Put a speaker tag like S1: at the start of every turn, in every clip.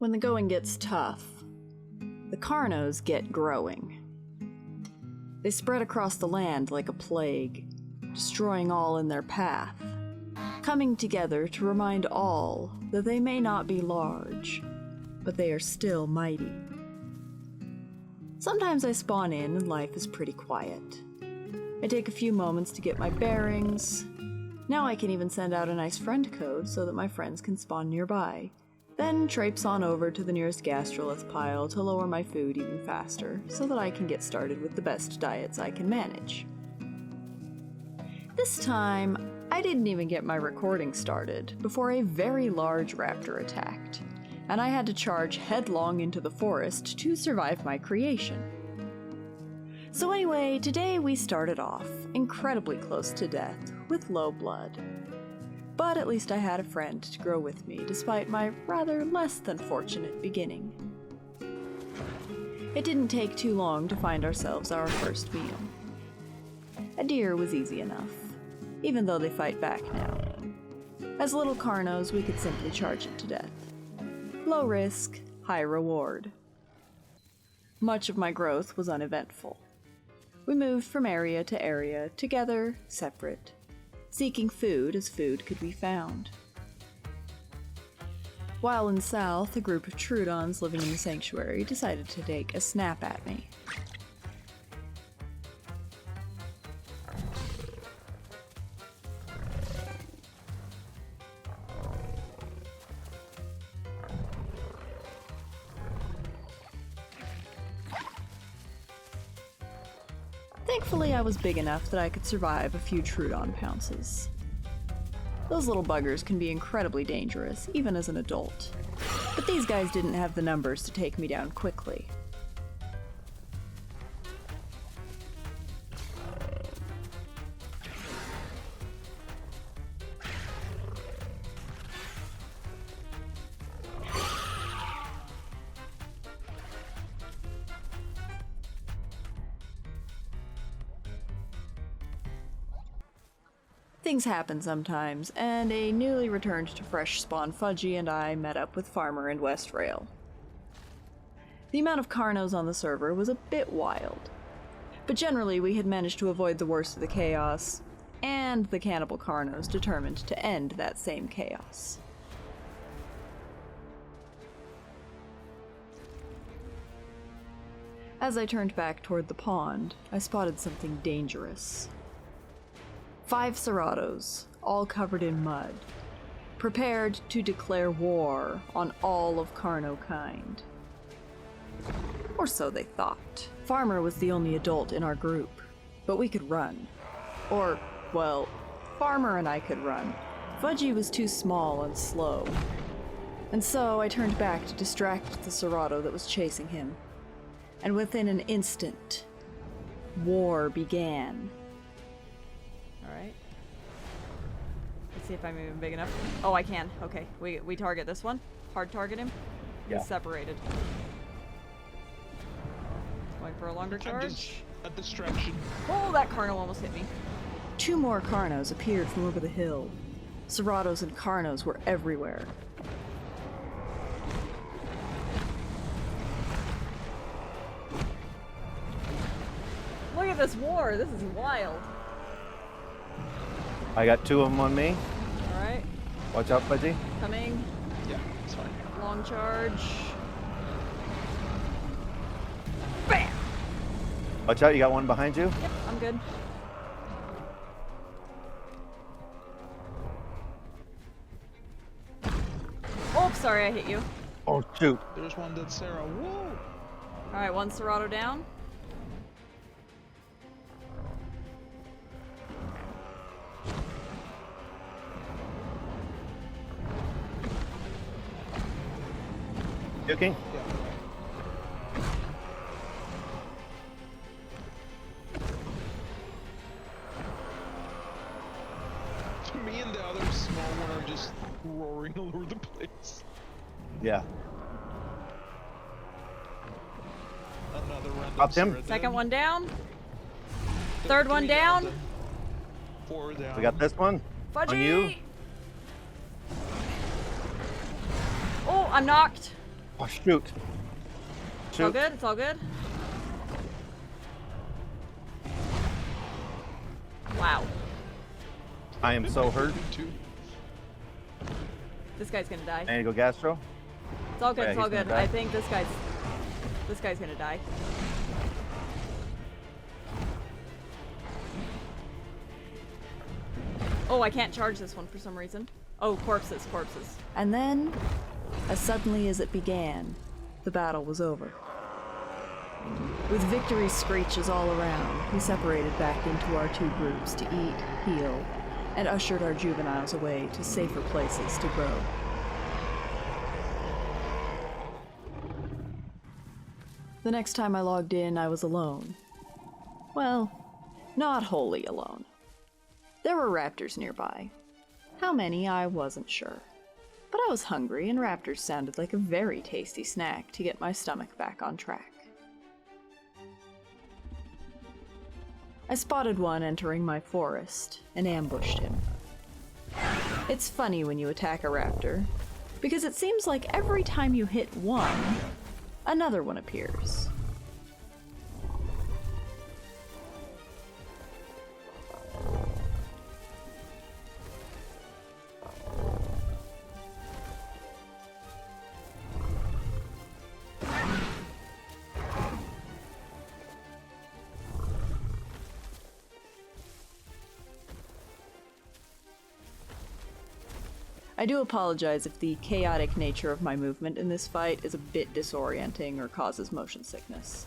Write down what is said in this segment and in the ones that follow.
S1: When the going gets tough, the carnos get growing. They spread across the land like a plague, destroying all in their path, coming together to remind all that they may not be large, but they are still mighty. Sometimes I spawn in and life is pretty quiet. I take a few moments to get my bearings. Now I can even send out a nice friend code so that my friends can spawn nearby. Then traipse on over to the nearest gastrolith pile to lower my food even faster, so that I can get started with the best diets I can manage. This time, I didn't even get my recording started before a very large raptor attacked, and I had to charge headlong into the forest to survive my creation. So anyway, today we started off incredibly close to death with low blood. But at least I had a friend to grow with me despite my rather less than fortunate beginning. It didn't take too long to find ourselves our first meal. A deer was easy enough, even though they fight back now. As little carnos, we could simply charge it to death. Low risk, high reward. Much of my growth was uneventful. We moved from area to area, together, separate, seeking food as food could be found. While in south, a group of Troodons living in the sanctuary decided to take a snap at me. Thankfully, I was big enough that I could survive a few Troodon pounces. Those little buggers can be incredibly dangerous, even as an adult. But these guys didn't have the numbers to take me down quickly. Things happen sometimes, and a newly returned to fresh spawn Fudgy and I met up with Farmer and West Rail. The amount of carnos on the server was a bit wild, but generally we had managed to avoid the worst of the chaos, and the cannibal carnos determined to end that same chaos. As I turned back toward the pond, I spotted something dangerous. 5 saratos, all covered in mud, prepared to declare war on all of Carno kind. Or so they thought. Farmer was the only adult in our group, but we could run. Or, well, Farmer and I could run. Fudgy was too small and slow. And so I turned back to distract the sarato that was chasing him. And within an instant, war began.
S2: Alright. Let's see if I'm even big enough. Oh, I can. Okay. We target this one. Hard target him.
S3: Yeah.
S2: He's separated. Going for a longer charge.
S4: A distraction.
S2: Oh, that Carno almost hit me.
S1: 2 more carnos appeared from over the hill. Saratos and carnos were everywhere.
S2: Look at this war. This is wild.
S3: I got 2 of them on me.
S2: Alright.
S3: Watch out, Fudgy.
S2: Coming.
S4: Yeah, it's fine.
S2: Long charge. Bam!
S3: Watch out, you got one behind you.
S2: Yep, I'm good. Oh, sorry, I hit you.
S3: Oh, shoot.
S4: There's one dead Sarah. Whoa!
S2: Alright, one sarato down.
S3: Joking?
S4: Yeah. Me and the other small one are just roaring all over the place.
S3: Yeah.
S4: Another random
S3: Popped him.
S4: Sarah
S2: Second
S4: dead.
S2: one down. Third one
S4: Three
S2: down.
S4: 4 down.
S3: We got this one.
S2: Fudgy!
S3: On you.
S2: Oh, I'm knocked.
S3: Oh, shoot.
S2: It's all
S3: Shoot.
S2: good? It's all good? Wow.
S3: I am so hurt.
S4: Too.
S2: This guy's gonna die.
S3: I need to go gastro.
S2: It's all good,
S3: Yeah,
S2: it's all
S3: he's gonna
S2: good.
S3: die.
S2: I think this guy's gonna die. Oh, I can't charge this one for some reason. Oh, corpses.
S1: And then, as suddenly as it began, the battle was over. With victory screeches all around, we separated back into our two groups to eat, heal, and ushered our juveniles away to safer places to grow. The next time I logged in, I was alone. Well, not wholly alone. There were raptors nearby. How many, I wasn't sure. But I was hungry, and raptors sounded like a very tasty snack to get my stomach back on track. I spotted one entering my forest and ambushed him. It's funny when you attack a raptor, because it seems like every time you hit one, another one appears. I do apologize if the chaotic nature of my movement in this fight is a bit disorienting or causes motion sickness.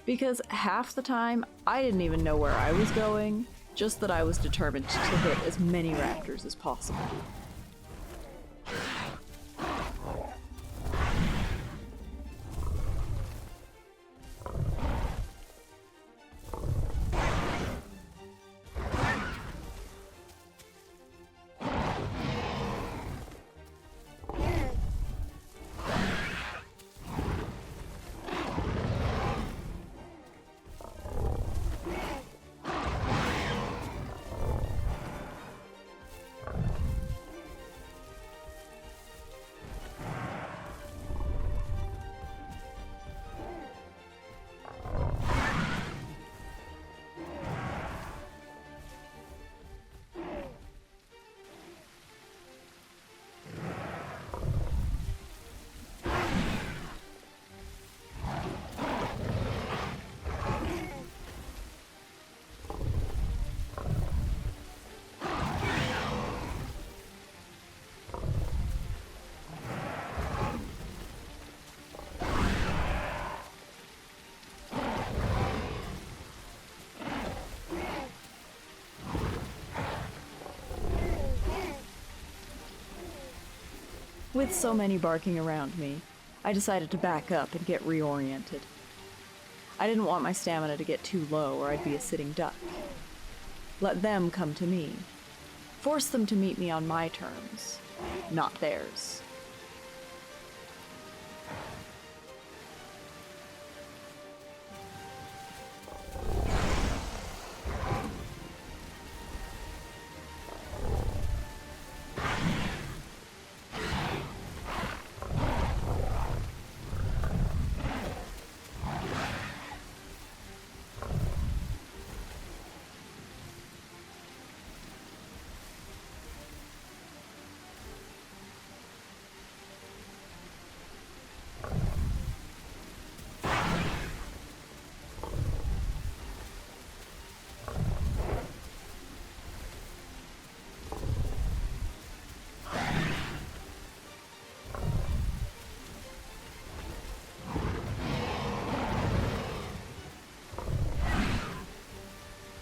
S1: Because half the time, I didn't even know where I was going, just that I was determined to hit as many raptors as possible. With so many barking around me, I decided to back up and get reoriented. I didn't want my stamina to get too low or I'd be a sitting duck. Let them come to me. Force them to meet me on my terms, not theirs.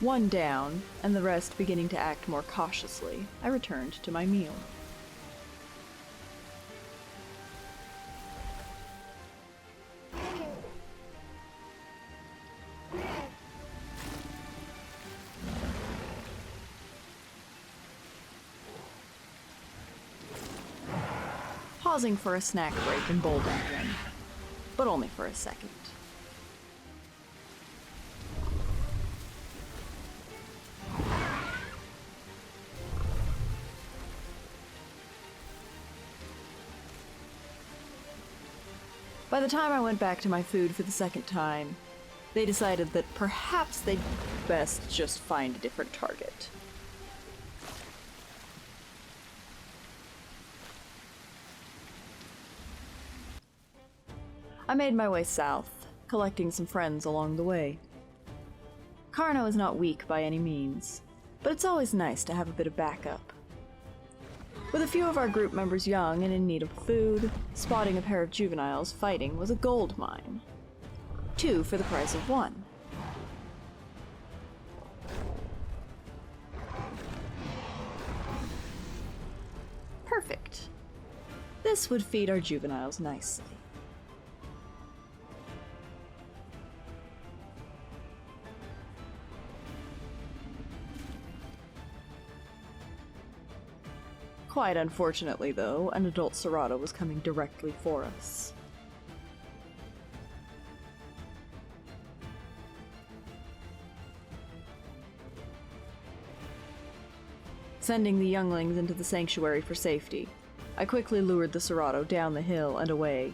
S1: One down, and the rest beginning to act more cautiously, I returned to my meal. Pausing for a snack break emboldened them, but only for a second. By the time I went back to my food for the second time, they decided that perhaps they'd best just find a different target. I made my way south, collecting some friends along the way. Carno is not weak by any means, but it's always nice to have a bit of backup. With a few of our group members young and in need of food, spotting a pair of juveniles fighting was a gold mine. 2 for the price of 1. Perfect. This would feed our juveniles nicely. Quite unfortunately, though, an adult serato was coming directly for us. Sending the younglings into the sanctuary for safety, I quickly lured the serato down the hill and away.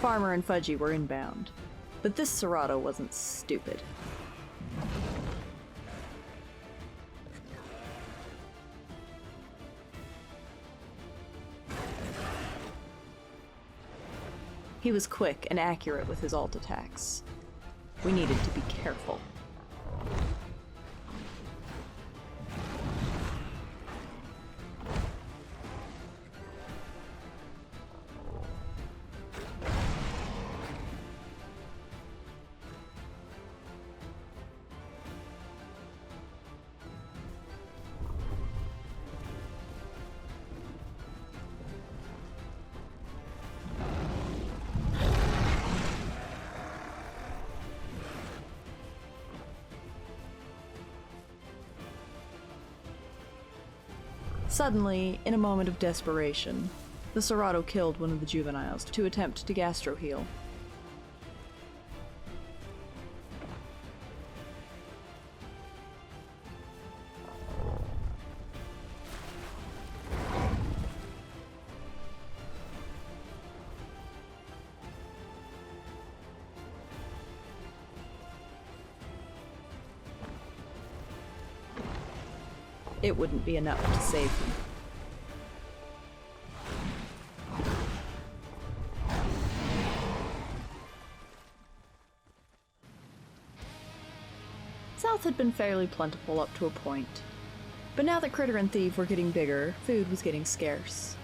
S1: Farmer and Fudgy were inbound, but this serato wasn't stupid. He was quick and accurate with his alt attacks. We needed to be careful. Suddenly, in a moment of desperation, the serato killed one of the juveniles to attempt to gastro heal. It wouldn't be enough to save him. South had been fairly plentiful up to a point, but now that Critter and Thief were getting bigger, food was getting scarce.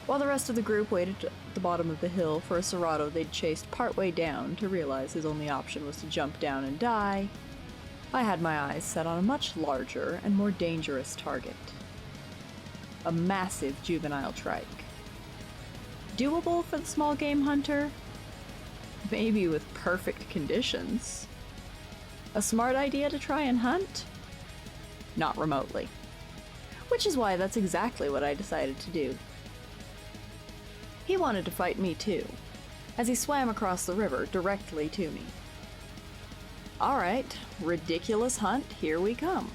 S1: While the rest of the group waited at the bottom of the hill for a serato they'd chased partway down to realize his only option was to jump down and die, I had my eyes set on a much larger and more dangerous target. A massive juvenile trike. Doable for the small game hunter? Maybe with perfect conditions. A smart idea to try and hunt? Not remotely. Which is why that's exactly what I decided to do. He wanted to fight me too, as he swam across the river directly to me. Alright, ridiculous hunt, here we come.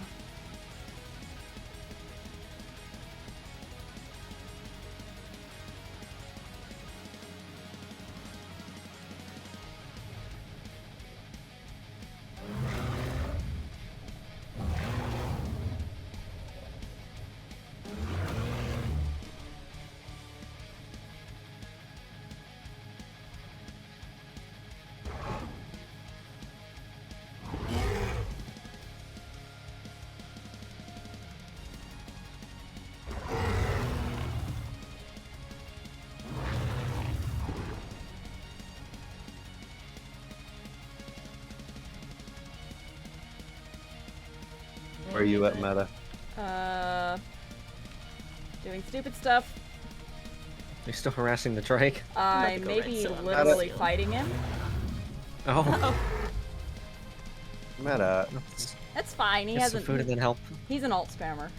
S3: Where are you at, Meta?
S2: Doing stupid stuff.
S5: You're still harassing the Drake?
S2: I
S6: go
S2: may
S6: red
S2: be
S6: zone.
S2: literally
S6: That's-
S2: fighting him.
S5: Oh,
S3: Meta.
S2: That's fine. He
S5: get some
S2: hasn't.
S5: food and then help.
S2: He's an alt spammer.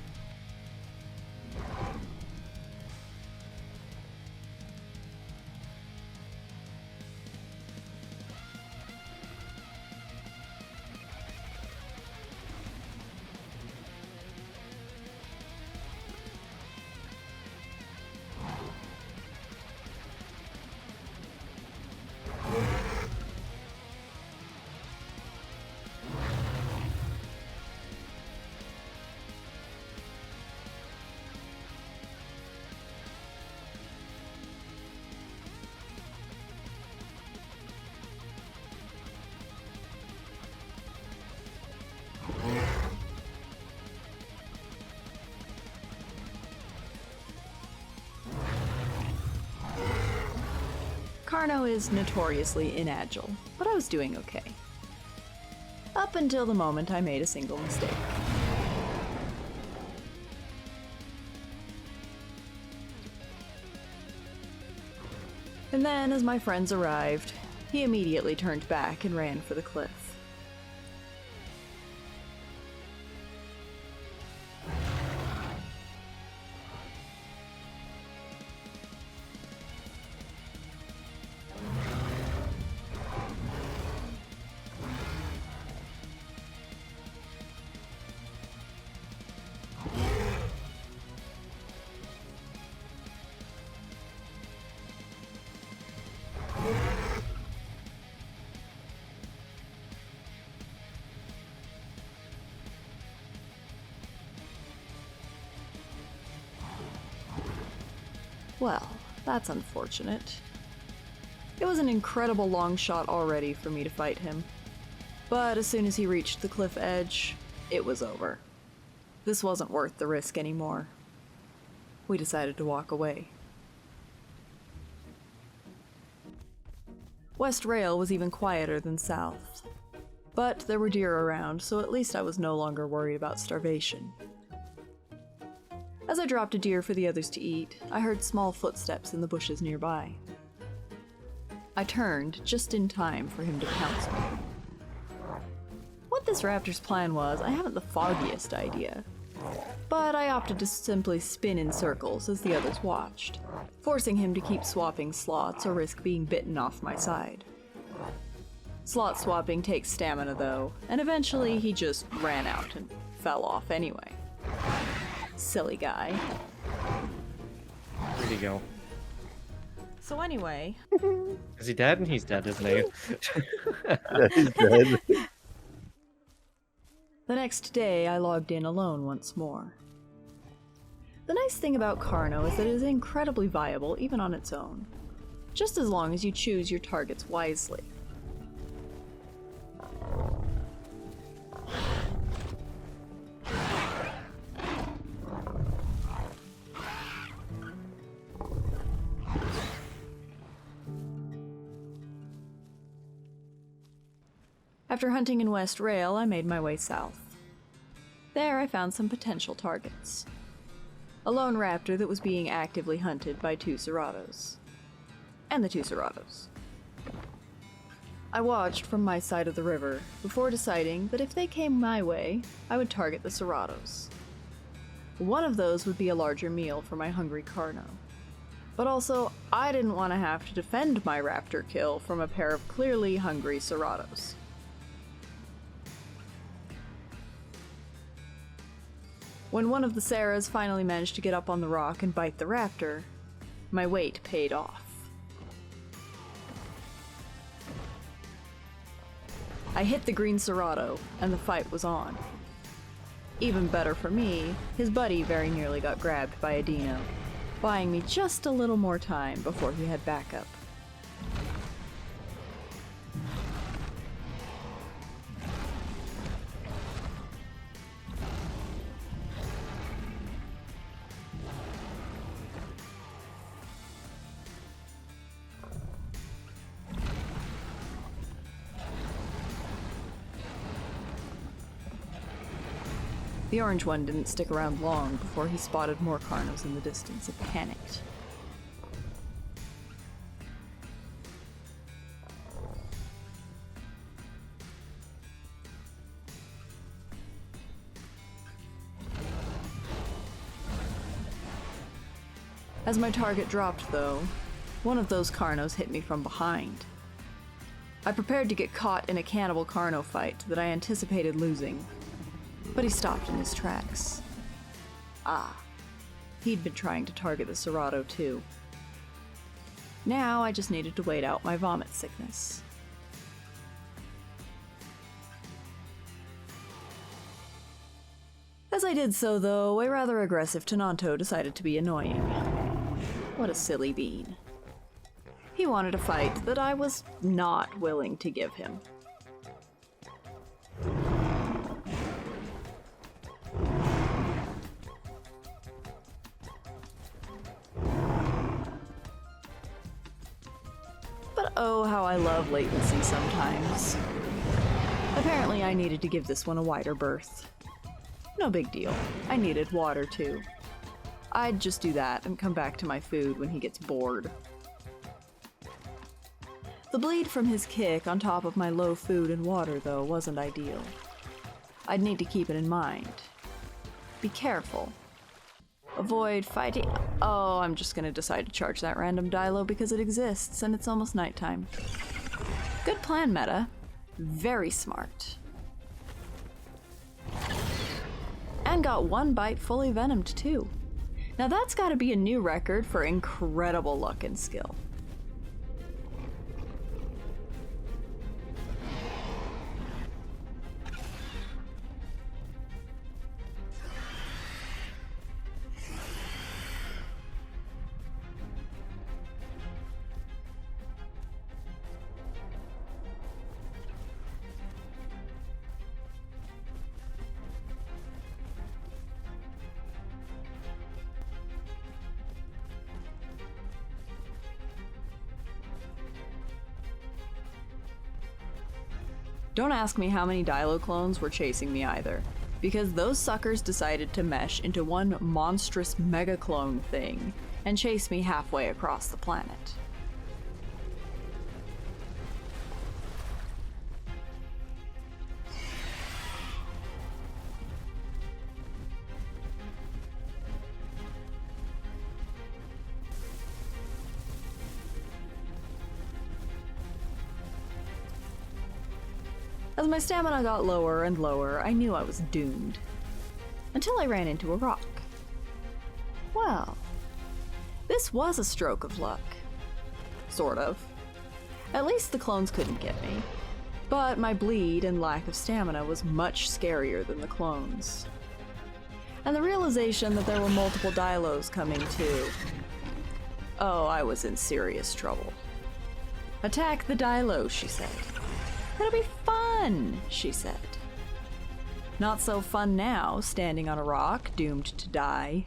S1: Carno is notoriously inagile, but I was doing okay. Up until the moment I made a single mistake. And then, as my friends arrived, he immediately turned back and ran for the cliff. Well, that's unfortunate. It was an incredible long shot already for me to fight him. But as soon as he reached the cliff edge, it was over. This wasn't worth the risk anymore. We decided to walk away. West Rail was even quieter than South. But there were deer around, so at least I was no longer worried about starvation. As I dropped a deer for the others to eat, I heard small footsteps in the bushes nearby. I turned just in time for him to pounce me. What this raptor's plan was, I haven't the foggiest idea. But I opted to simply spin in circles as the others watched, forcing him to keep swapping slots or risk being bitten off my side. Slot swapping takes stamina though, and eventually he just ran out and fell off anyway. Silly guy.
S5: Where'd he go?
S2: So anyway,
S5: Is he dead? He's dead, isn't he?
S3: He's dead.
S1: The next day, I logged in alone once more. The nice thing about Carno is that it is incredibly viable even on its own, just as long as you choose your targets wisely. After hunting in West Rail, I made my way south. There I found some potential targets. A lone raptor that was being actively hunted by 2 saratos. And the 2 saratos. I watched from my side of the river before deciding that if they came my way, I would target the saratos. One of those would be a larger meal for my hungry Carno. But also, I didn't want to have to defend my raptor kill from a pair of clearly hungry saratos. When one of the Saras finally managed to get up on the rock and bite the raptor, my wait paid off. I hit the green Serato, and the fight was on. Even better for me, his buddy very nearly got grabbed by a dino, buying me just a little more time before he had backup. The The orange one didn't stick around long before he spotted more carnos in the distance and panicked. As my target dropped, though, one of those carnos hit me from behind. I prepared to get caught in a cannibal carno fight that I anticipated losing, but he stopped in his tracks. Ah, he'd been trying to target the serato too. Now I just needed to wait out my vomit sickness. As I did so, though, a rather aggressive Tenanto decided to be annoying. What a silly bean. He wanted a fight that I was not willing to give him. But oh, how I love latency sometimes. Apparently I needed to give this one a wider berth. No big deal. I needed water too. I'd just do that and come back to my food when he gets bored. The bleed from his kick on top of my low food and water, though, wasn't ideal. I'd need to keep it in mind. Be careful. Avoid fighting. Oh, I'm just gonna decide to charge that random Dilo because it exists and it's almost nighttime. Good plan, meta. Very smart. And got one bite fully venomed, too. Now that's gotta be a new record for incredible luck and skill. Don't ask me how many Dilo clones were chasing me either, because those suckers decided to mesh into one monstrous mega clone thing and chase me halfway across the planet. As my stamina got lower and lower, I knew I was doomed. Until I ran into a rock. Well, this was a stroke of luck. Sort of. At least the clones couldn't get me. But my bleed and lack of stamina was much scarier than the clones. And the realization that there were multiple Dilos coming too. Oh, I was in serious trouble. Attack the Dilo, she said. It'll be fun, she said. Not so fun now, standing on a rock, doomed to die.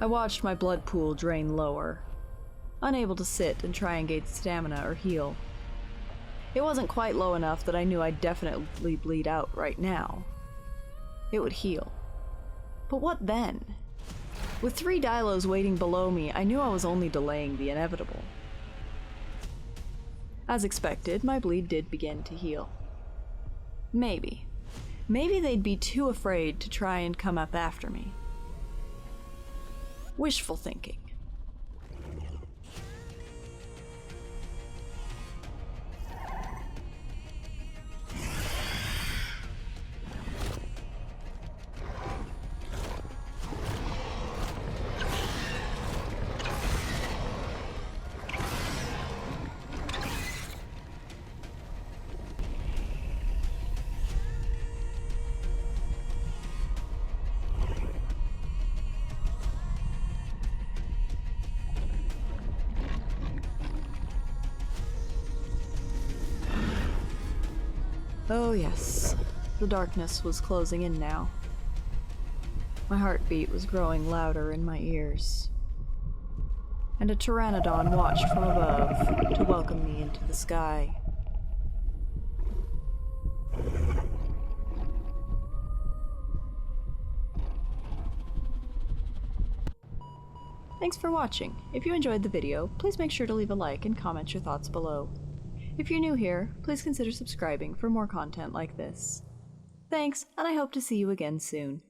S1: I watched my blood pool drain lower, unable to sit and try and gain stamina or heal. It wasn't quite low enough that I knew I'd definitely bleed out right now. It would heal. But what then? With 3 Dilos waiting below me, I knew I was only delaying the inevitable. As expected, my bleed did begin to heal. Maybe. Maybe they'd be too afraid to try and come up after me. Wishful thinking. Oh yes, the darkness was closing in now. My heartbeat was growing louder in my ears. And a pteranodon watched from above to welcome me into the sky. Thanks for watching. If you enjoyed the video, please make sure to leave a like and comment your thoughts below. If you're new here, please consider subscribing for more content like this. Thanks, and I hope to see you again soon.